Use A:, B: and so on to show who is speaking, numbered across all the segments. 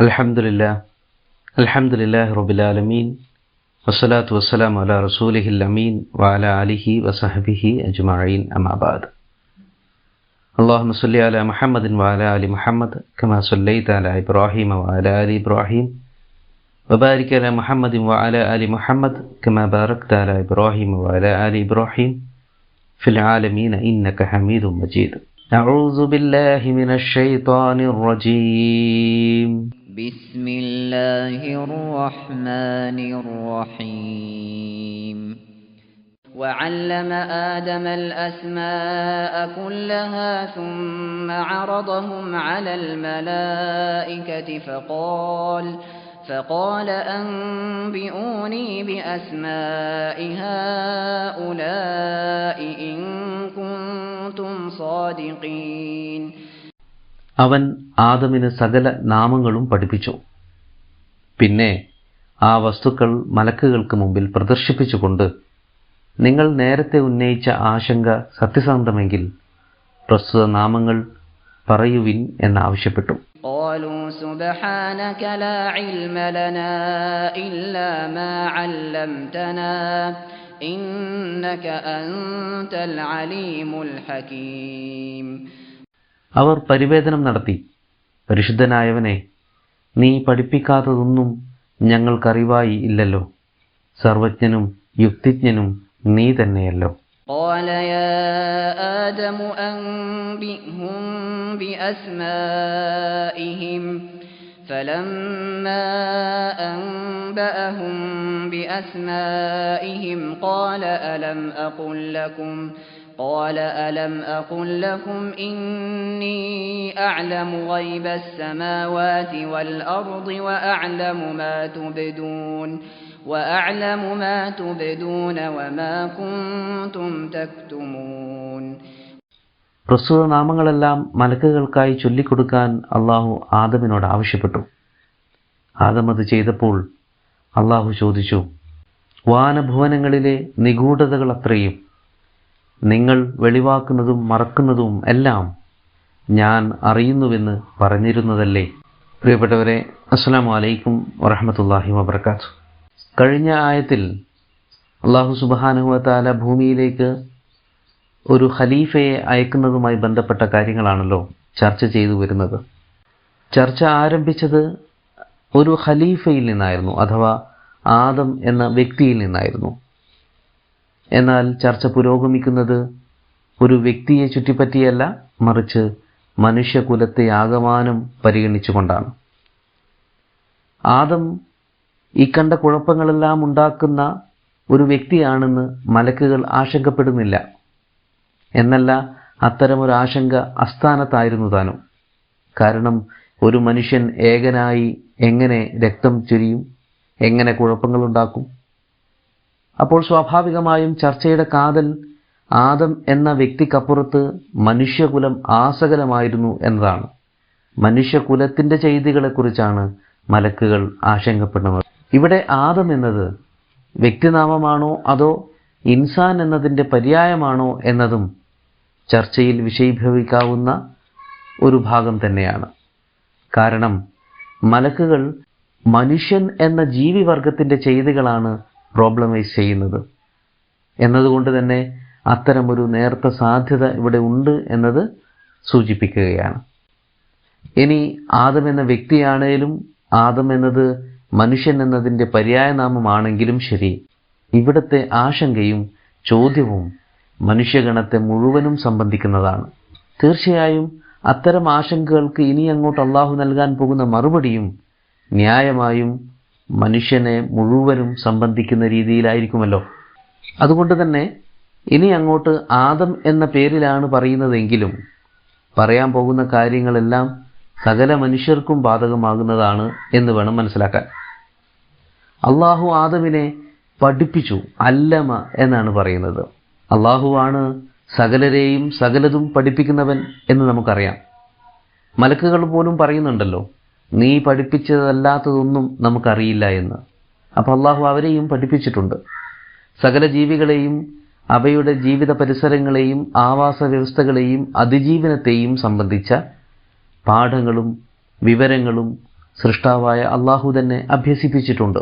A: അൽഹംദുലില്ലാഹി റബ്ബിൽ ആലമീൻ വസ്സലാത്തു വസ്സലാമു അലാ റസൂലിഹിൽ അമീൻ വഅലാ ആലിഹി വസഹ്ബിഹി അജ്മഈൻ അമ്മാ ബഅദ്. അല്ലാഹുമ്മ സ്വല്ലി അലാ മുഹമ്മദിൻ വഅലാ ആലി മുഹമ്മദ് കമാ സ്വല്ലൈത അലാ ഇബ്രാഹീമ വഅലാ ആലി ഇബ്രാഹീം വബാരിക് അലാ മുഹമ്മദിൻ വഅലാ ആലി മുഹമ്മദ് കമാ ബാരക്ത അലാ ഇബ്രാഹീമ വഅലാ ആലി ഇബ്രാഹീം ഫിൽ ആലമീന ഇന്നക ഹമീദും മജീദ്. അഊസു ബില്ലാഹി മിനശ് ശൈത്വാനിർ റജീം.
B: بسم الله الرحمن الرحيم. وعلم آدم الأسماء كلها ثم عرضهم على الملائكة فقال أنبئوني بأسماء هؤلاء إن كنتم صادقين.
A: അവൻ ആദമിന് സകല നാമങ്ങളും പഠിപ്പിച്ചു. പിന്നെ ആ വസ്തുക്കൾ മലക്കുകൾക്ക് മുമ്പിൽ പ്രദർശിപ്പിച്ചുകൊണ്ട്, നിങ്ങൾ നേരത്തെ ഉന്നയിച്ച ആശങ്ക സത്യസന്ധമെങ്കിൽ പ്രസ്തുത നാമങ്ങൾ പറയുവിൻ എന്നാവശ്യപ്പെട്ടു.
B: قالوا سبحانك لا علم لنا إلا ما علمتنا إنك أنت العليم الحكيم.
A: അവർ പരിവേദനം നടത്തി, പരിശുദ്ധനായവനെ, നീ പഠിപ്പിക്കാത്തതൊന്നും ഞങ്ങൾക്കറിവായി ഇല്ലല്ലോ, സർവജ്ഞനും യുക്തിജ്ഞനും നീ തന്നെയല്ലോ.
B: قال يا آدم أنبئهم بأسمائهم فلما أنبأهم بأسمائهم قال ألم أقل لكم إني أعلم غيب السماوات والأرض وأعلم ما تبدون وما كنتم تكتمون.
A: പ്രസ്തുത നാമങ്ങളെല്ലാം മലക്കുകൾക്കായി ചൊല്ലിക്കൊടുക്കാൻ അള്ളാഹു ആദമിനോട് ആവശ്യപ്പെട്ടു. ആദം അത് ചെയ്തപ്പോൾ അള്ളാഹു ചോദിച്ചു, വാനഭുവനങ്ങളിലെ നിഗൂഢതകൾ അത്രയും നിങ്ങൾ വെളിവാക്കുന്നതും മറക്കുന്നതും എല്ലാം ഞാൻ അറിയുന്നുവെന്ന് പറഞ്ഞിരുന്നതല്ലേ. പ്രിയപ്പെട്ടവരെ, അസ്സലാമു അലൈക്കും വറഹ്മത്തുള്ളാഹി വബറകാതുഹു. കഴിഞ്ഞ ആയത്തിൽ അല്ലാഹു സുബ്ഹാനഹു വ തആല ഭൂമിയിലേക്ക് ഒരു ഖലീഫയെ അയക്കുന്നതുമായി ബന്ധപ്പെട്ട കാര്യങ്ങളാണല്ലോ ചർച്ച ചെയ്തു വരുന്നത്. ചർച്ച ആരംഭിച്ചത് ഒരു ഖലീഫയിൽ നിന്നായിരുന്നു, അഥവാ ആദം എന്ന വ്യക്തിയിൽ നിന്നായിരുന്നു. എന്നാൽ ചർച്ച പുരോഗമിക്കുന്നത് ഒരു വ്യക്തിയെ ചുറ്റിപ്പറ്റിയല്ല, മറിച്ച് മനുഷ്യകുലത്തെ ആകമാനം പരിഗണിച്ചുകൊണ്ടാണ്. ആദം ഈ കണ്ട കുഴപ്പങ്ങളെല്ലാം ഉണ്ടാക്കുന്ന ഒരു വ്യക്തിയാണെന്ന് മലക്കുകൾ ആശങ്കപ്പെടുന്നില്ല. എന്നല്ല, അത്തരമൊരു ആശങ്ക അസ്ഥാനത്തായിരുന്നു താനും. കാരണം ഒരു മനുഷ്യൻ ഏകനായി എങ്ങനെ രക്തം ചൊരിയും, എങ്ങനെ കുഴപ്പങ്ങളുണ്ടാക്കും? അപ്പോൾ സ്വാഭാവികമായും ചർച്ചയുടെ കാതൽ ആദം എന്ന വ്യക്തിക്കപ്പുറത്ത് മനുഷ്യകുലം ആസകലമായിരുന്നു എന്നതാണ്. മനുഷ്യകുലത്തിൻ്റെ ചെയ്തികളെക്കുറിച്ചാണ് മലക്കുകൾ ആശങ്കപ്പെടുന്നത്. ഇവിടെ ആദം എന്നത് വ്യക്തിനാമമാണോ അതോ ഇൻസാൻ എന്നതിൻ്റെ പര്യായമാണോ എന്നതും ചർച്ചയിൽ വിഷയീഭവിക്കാവുന്ന ഒരു ഭാഗം തന്നെയാണ്. കാരണം മലക്കുകൾ മനുഷ്യൻ എന്ന ജീവിവർഗത്തിൻ്റെ ചെയ്തികളാണ് പ്രോബ്ലമൈസ് ചെയ്യുന്നത് എന്നതുകൊണ്ട് തന്നെ അത്തരമൊരു നേർത്ത സാധ്യത ഇവിടെ ഉണ്ട് എന്നത് സൂചിപ്പിക്കുകയാണ്. ഇനി ആദം എന്ന വ്യക്തിയാണേലും ആദം എന്നത് മനുഷ്യൻ എന്നതിൻ്റെ പര്യായനാമമാണെങ്കിലും ശരി, ഇവിടുത്തെ ആശങ്കയും ചോദ്യവും മനുഷ്യഗണത്തെ മുഴുവനും സംബന്ധിക്കുന്നതാണ്. തീർച്ചയായും അത്തരം ആശങ്കകൾക്ക് ഇനി അങ്ങോട്ട് അള്ളാഹു നൽകാൻ പോകുന്ന മറുപടിയും ന്യായമായും മനുഷ്യനെ മുഴുവനും സംബന്ധിക്കുന്ന രീതിയിലായിരിക്കുമല്ലോ. അതുകൊണ്ട് തന്നെ ഇനി അങ്ങോട്ട് ആദം എന്ന പേരിലാണ് പറയുന്നതെങ്കിലും പറയാൻ പോകുന്ന കാര്യങ്ങളെല്ലാം സകല മനുഷ്യർക്കും ബാധകമാകുന്നതാണ് എന്ന് വേണം മനസ്സിലാക്കാൻ. അള്ളാഹു ആദമിനെ പഠിപ്പിച്ചു, അല്ലമ എന്നാണ് പറയുന്നത്. അള്ളാഹുവാണ് സകലരെയും സകലതും പഠിപ്പിക്കുന്നവൻ എന്ന് നമുക്കറിയാം. മലക്കുകൾ പോലും പറയുന്നുണ്ടല്ലോ, നീ പഠിപ്പിച്ചതല്ലാത്തതൊന്നും നമുക്കറിയില്ല എന്ന്. അപ്പോൾ അള്ളാഹു അവരെയും പഠിപ്പിച്ചിട്ടുണ്ട്. സകല ജീവികളെയും അവയുടെ ജീവിത പരിസരങ്ങളെയും ആവാസ വ്യവസ്ഥകളെയും അതിജീവനത്തെയും സംബന്ധിച്ച പാഠങ്ങളും വിവരങ്ങളും സൃഷ്ടാവായ അള്ളാഹു തന്നെ അഭ്യസിപ്പിച്ചിട്ടുണ്ട്.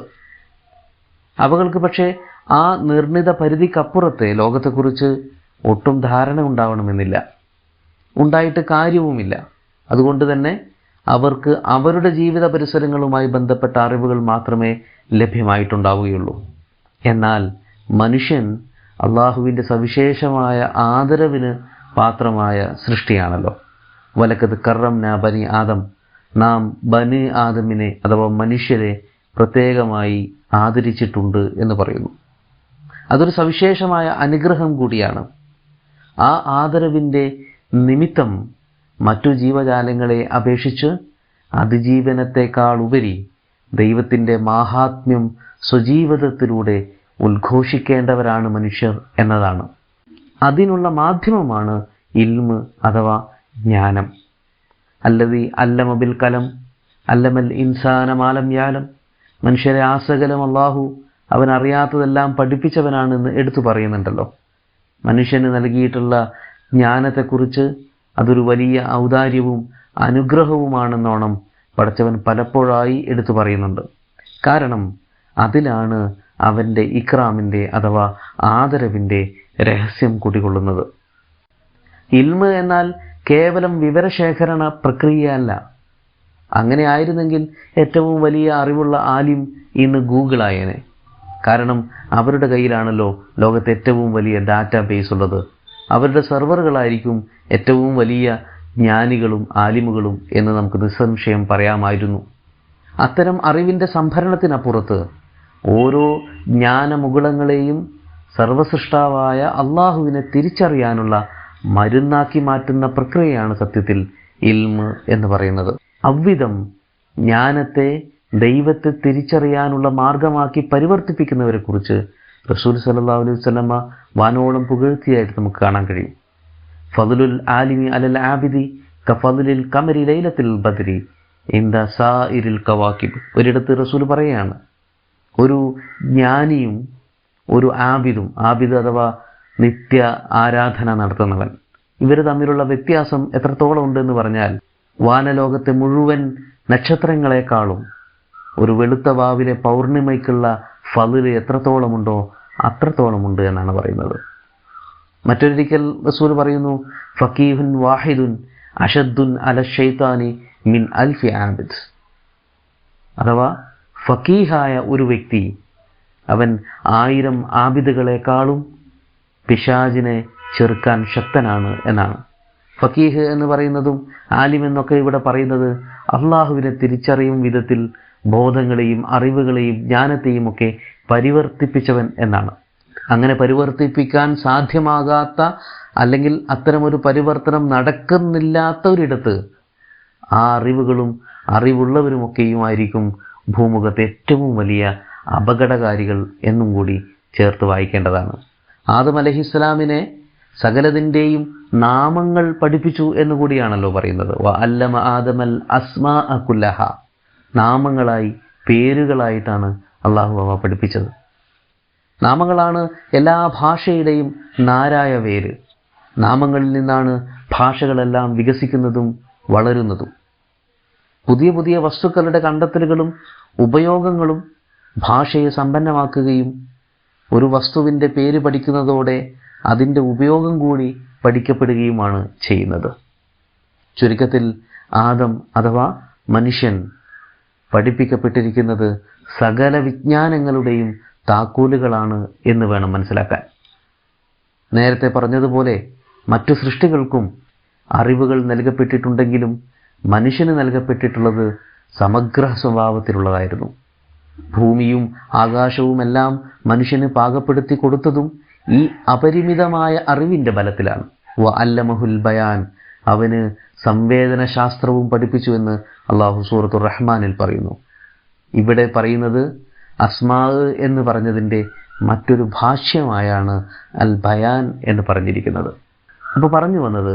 A: അവകൾക്ക് പക്ഷേ ആ നിർണിത പരിധിക്കപ്പുറത്തെ ലോകത്തെക്കുറിച്ച് ഒട്ടും ധാരണ ഉണ്ടാവണമെന്നില്ല, ഉണ്ടായിട്ട് കാര്യവുമില്ല. അതുകൊണ്ട് തന്നെ അവർക്ക് അവരുടെ ജീവിത പരിസരങ്ങളുമായി ബന്ധപ്പെട്ട അറിവുകൾ മാത്രമേ ലഭ്യമായിട്ടുണ്ടാവുകയുള്ളൂ. എന്നാൽ മനുഷ്യൻ അള്ളാഹുവിൻ്റെ സവിശേഷമായ ആദരവിന് പാത്രമായ സൃഷ്ടിയാണല്ലോ. വലക്കത് കറംനാ ബനി ആദം, നാം ബനി ആദമിനെ അഥവാ മനുഷ്യരെ പ്രത്യേകമായി ആദരിച്ചിട്ടുണ്ട് എന്ന് പറയുന്നു. അതൊരു സവിശേഷമായ അനുഗ്രഹം കൂടിയാണ്. ആ ആദരവിൻ്റെ നിമിത്തം മറ്റു ജീവജാലങ്ങളെ അപേക്ഷിച്ച് അതിജീവനത്തെക്കാൾ ഉപരി ദൈവത്തിൻ്റെ മാഹാത്മ്യം സ്വജീവിതത്തിലൂടെ ഉദ്ഘോഷിക്കേണ്ടവരാണ് മനുഷ്യർ എന്നതാണ്. അതിനുള്ള മാധ്യമമാണ് ഇൽമ് അഥവാ ജ്ഞാനം. അല്ലദീ അല്ലമ ബിൽ കലം അല്ലമൽ ഇൻസാന മാലം യാലം. മനുഷ്യരെ ആസകലം അള്ളാഹു അവൻ അറിയാത്തതെല്ലാം പഠിപ്പിച്ചവനാണെന്ന് എടുത്തു പറയുന്നുണ്ടല്ലോ. മനുഷ്യന് നൽകിയിട്ടുള്ള ജ്ഞാനത്തെക്കുറിച്ച് അതൊരു വലിയ ഔദാര്യവും അനുഗ്രഹവുമാണെന്നോണം പടച്ചവൻ പലപ്പോഴായി എടുത്തു പറയുന്നുണ്ട്. കാരണം അതിലാണ് അവൻ്റെ ഇക്രാമിൻ്റെ അഥവാ ആദരവിൻ്റെ രഹസ്യം കുടികൊള്ളുന്നത്. ഇൽമ് എന്നാൽ കേവലം വിവരശേഖരണ പ്രക്രിയയല്ല. അങ്ങനെ ആയിരുന്നെങ്കിൽ ഏറ്റവും വലിയ അറിവുള്ള ആലിം ഇന്ന് ഗൂഗിളായേനെ. കാരണം അവരുടെ കയ്യിലാണല്ലോ ലോകത്തെ ഏറ്റവും വലിയ ഡാറ്റാബേസ് ഉള്ളത്. അവരുടെ സെർവറുകളായിരിക്കും ഏറ്റവും വലിയ ജ്ഞാനികളും ആലിമുകളും എന്ന് നമുക്ക് നിസ്സംശയം പറയാമായിരുന്നു. അത്തരം അറിവിൻ്റെ സംഭരണത്തിനപ്പുറത്ത് ഓരോ ജ്ഞാനമുകുളങ്ങളെയും സർവസൃഷ്ടാവായ അള്ളാഹുവിനെ തിരിച്ചറിയാനുള്ള മരുന്നാക്കി മാറ്റുന്ന പ്രക്രിയയാണ് സത്യത്തിൽ ഇൽമ് എന്ന് പറയുന്നത്. അവ്വിധം ജ്ഞാനത്തെ ദൈവത്തെ തിരിച്ചറിയാനുള്ള മാർഗമാക്കി പരിവർത്തിപ്പിക്കുന്നവരെ കുറിച്ച് റസൂൽ സല്ലല്ലാഹു അലൈഹി വസല്ലമ വാനോളം പുകഴ്ത്തിയായിട്ട് നമുക്ക് കാണാൻ കഴിയും. ഫദ്ലുൽ ആലിമി അലൽ ആബിദി കഫദ്ലിൽ ഖമരി ലൈലത്തുൽ ബദ്രി ഇൻദ സാഇരിൽ കവാകിബ്. ഒരിടത്ത് റസൂൽ പറയുകയാണ്, ഒരു ജ്ഞാനിയും ഒരു ആബിദും, ആബിദ് അഥവാ നിത്യ ആരാധന നടത്തുന്നവൻ, ഇവർ തമ്മിലുള്ള വ്യത്യാസം എത്രത്തോളം ഉണ്ടെന്ന് പറഞ്ഞാൽ വാനലോകത്തെ മുഴുവൻ നക്ഷത്രങ്ങളെക്കാളും ഒരു വെളുത്ത വാവിലെ പൗർണിമയ്ക്കുള്ള ഫളില് എത്രത്തോളമുണ്ടോ അത്രത്തോളമുണ്ട് എന്നാണ് പറയുന്നത്. മറ്റൊരിക്കൽ റസൂൽ പറയുന്നു, ഫഖീഹുൻ വാഹിദുൻ അഷദ്ദുൻ അല ശൈത്താനി മിൻ അൽഫി ആബിദ്. അഥവാ ഫഖീഹായ ഒരു വ്യക്തി അവൻ 1000 ആബിദുകളെക്കാളും പിശാചിനെ ചെറുക്കാൻ ശക്തനാണ് എന്നാണ്. ഫഖീഹ് എന്ന് പറയുന്നതും ആലിം എന്നൊക്കെ ഇവിടെ പറയുന്നത് അള്ളാഹുവിനെ തിരിച്ചറിയും വിധത്തിൽ ബോധങ്ങളെയും അറിവുകളെയും ജ്ഞാനത്തെയും ഒക്കെ പരിവർത്തിപ്പിച്ചവൻ എന്നാണ്. അങ്ങനെ പരിവർത്തിപ്പിക്കാൻ സാധ്യമാകാത്ത അല്ലെങ്കിൽ അത്തരമൊരു പരിവർത്തനം നടക്കുന്നില്ലാത്ത ഒരിടത്ത് ആ അറിവുകളും അറിവുള്ളവരുമൊക്കെയുമായിരിക്കും ഭൂമുഖത്തെ ഏറ്റവും വലിയ അപകടകാരികൾ എന്നും കൂടി ചേർത്ത് വായിക്കേണ്ടതാണ്. ആദം അലൈഹിസ്സലാമിനെ സകലതിൻ്റെയും നാമങ്ങൾ പഠിപ്പിച്ചു എന്നുകൂടിയാണല്ലോ പറയുന്നത്. വ അല്ലമ ആദമൽ അസ്മാഅ കുല്ലഹ. നാമങ്ങളായി പേരുകളായിട്ടാണ് അള്ളാഹു അവ പഠിപ്പിച്ചത്. നാമങ്ങളാണ് എല്ലാ ഭാഷയുടെയും നാരായ വേര്. നാമങ്ങളിൽ നിന്നാണ് ഭാഷകളെല്ലാം വികസിക്കുന്നതും വളരുന്നതും. പുതിയ പുതിയ വസ്തുക്കളുടെ കണ്ടെത്തലുകളും ഉപയോഗങ്ങളും ഭാഷയെ സമ്പന്നമാക്കുകയും ഒരു വസ്തുവിൻ്റെ പേര് പഠിക്കുന്നതോടെ അതിൻ്റെ ഉപയോഗം കൂടി പഠിക്കപ്പെടുകയുമാണ് ചെയ്യുന്നത്. ചുരുക്കത്തിൽ ആദം അഥവാ മനുഷ്യൻ പഠിപ്പിക്കപ്പെട്ടിരിക്കുന്നത് സകല വിജ്ഞാനങ്ങളുടെയും താക്കോലുകളാണ് എന്ന് വേണം മനസ്സിലാക്കാൻ. നേരത്തെ പറഞ്ഞതുപോലെ മറ്റു സൃഷ്ടികൾക്കും അറിവുകൾ നൽകപ്പെട്ടിട്ടുണ്ടെങ്കിലും മനുഷ്യന് നൽകപ്പെട്ടിട്ടുള്ളത് സമഗ്ര സ്വഭാവത്തിലുള്ളതായിരുന്നു. ഭൂമിയും ആകാശവുമെല്ലാം മനുഷ്യന് പാകപ്പെടുത്തി കൊടുത്തതും ഈ അപരിമിതമായ അറിവിൻ്റെ ബലത്തിലാണ്. വ അല്ലമഹുൽ ബയാൻ. അവന് സംവേദനശാസ്ത്രവും പഠിപ്പിച്ചു എന്ന് അള്ളാഹു സൂറത്തുർ റഹ്മാനിൽ പറയുന്നു. ഇവിടെ പറയുന്നത് അസ്മാ എന്ന് പറഞ്ഞതിൻ്റെ മറ്റൊരു ഭാഷ്യമായാണ് അൽ ബയാൻ എന്ന് പറഞ്ഞിരിക്കുന്നത്. അപ്പോൾ പറഞ്ഞു വന്നത്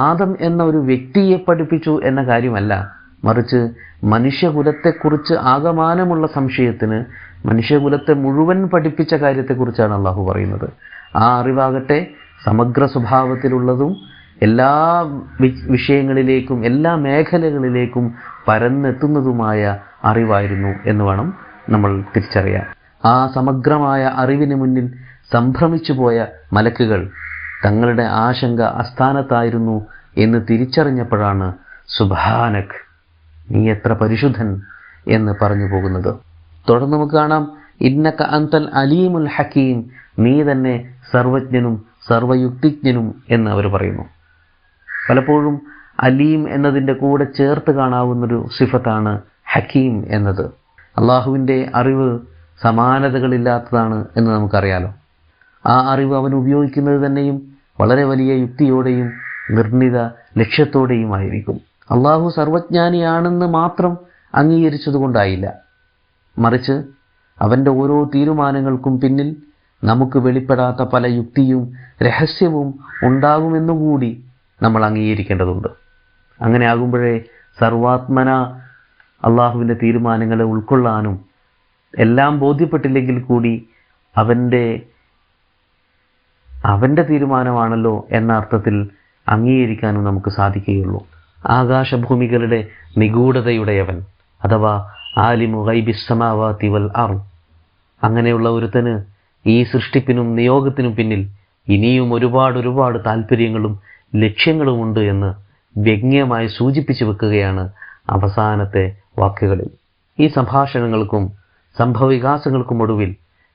A: ആദം എന്ന ഒരു വ്യക്തിയെ പഠിപ്പിച്ചു എന്ന കാര്യമല്ല, മറിച്ച് മനുഷ്യകുലത്തെക്കുറിച്ച് ആകമാനമുള്ള സംശയത്തിന് മനുഷ്യകുലത്തെ മുഴുവൻ പഠിപ്പിച്ച കാര്യത്തെക്കുറിച്ചാണ് അള്ളാഹു പറയുന്നത്. ആ അറിവാകട്ടെ സമഗ്ര സ്വഭാവത്തിലുള്ളതും എല്ലാ വിഷയങ്ങളിലേക്കും എല്ലാ മേഖലകളിലേക്കും പരന്നെത്തുന്നതുമായ അറിവായിരുന്നു എന്ന് വേണം നമ്മൾ തിരിച്ചറിയാൻ. ആ സമഗ്രമായ അറിവിന് മുന്നിൽ സംഭ്രമിച്ചു പോയ മലക്കുകൾ തങ്ങളുടെ ആശങ്ക അസ്ഥാനത്തായിരുന്നു എന്ന് തിരിച്ചറിഞ്ഞപ്പോഴാണ് സുബ്ഹാനക്, നീ എത്ര പരിശുദ്ധൻ എന്ന് പറഞ്ഞു പോകുന്നത്. തുടർന്ന് നമുക്ക് കാണാം, ഇന്നക അൻതൽ അലീമുൽ ഹക്കീം, നീ തന്നെ സർവജ്ഞനും സർവയുക്തിജ്ഞനും എന്ന് അവർ പറയുന്നു. പലപ്പോഴും അലീം എന്നതിൻ്റെ കൂടെ ചേർത്ത് കാണാവുന്നൊരു സിഫത്താണ് ഹക്കീം എന്നത്. അള്ളാഹുവിൻ്റെ അറിവ് സമാനതകളില്ലാത്തതാണ് എന്ന് നമുക്കറിയാലോ. ആ അറിവ് അവൻ ഉപയോഗിക്കുന്നത് തന്നെയും വളരെ വലിയ യുക്തിയോടെയും നിർണിത ലക്ഷ്യത്തോടെയുമായിരിക്കും. അള്ളാഹു സർവജ്ഞാനിയാണെന്ന് മാത്രം അംഗീകരിച്ചതുകൊണ്ടായില്ല, മറിച്ച് അവൻ്റെ ഓരോ തീരുമാനങ്ങൾക്കും പിന്നിൽ നമുക്ക് വെളിപ്പെടാത്ത പല യുക്തിയും രഹസ്യവും ഉണ്ടാകുമെന്നുകൂടി നമ്മൾ അംഗീകരിക്കേണ്ടതുണ്ട്. അങ്ങനെ ആകുമ്പോഴേ സർവാത്മന അള്ളാഹുവിൻ്റെ തീരുമാനങ്ങളെ ഉൾക്കൊള്ളാനും എല്ലാം ബോധ്യപ്പെട്ടില്ലെങ്കിൽ കൂടി അവൻ്റെ തീരുമാനമാണല്ലോ എന്ന അർത്ഥത്തിൽ അംഗീകരിക്കാനും നമുക്ക് സാധിക്കുകയുള്ളൂ. ആകാശഭൂമികളുടെ നിഗൂഢതയുടെയവൻ അഥവാ ആലിമു ഗൈബിസ് സമാവാതി വൽ അർദ്, അങ്ങനെയുള്ള ഒരുത്തന് ഈ സൃഷ്ടിപ്പിനും നിയോഗത്തിനും പിന്നിൽ ഇനിയും ഒരുപാട് താല്പര്യങ്ങളും ലക്ഷ്യങ്ങളുമുണ്ട് എന്ന് വ്യംഗ്യമായി സൂചിപ്പിച്ചു വെക്കുകയാണ് അവസാനത്തെ വാക്കുകളിൽ. ഈ സംഭാഷണങ്ങൾക്കും സംഭവവികാസങ്ങൾക്കും ഒടുവിൽ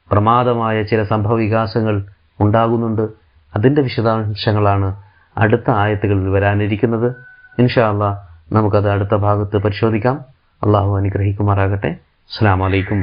A: പ്രമാദമായ ചില സംഭവവികാസങ്ങൾ ഉണ്ടാകുന്നുണ്ട്. അതിൻ്റെ വിശദാംശങ്ങളാണ് അടുത്ത ആയത്തുകളിൽ വരാനിരിക്കുന്നത്. ഇൻഷാ അല്ലാഹ് നമുക്കത് അടുത്ത ഭാഗത്ത് പരിശോധിക്കാം. അള്ളാഹു അനുഗ്രഹിക്കുമാറാകട്ടെ. അസ്സലാമു അലൈക്കും.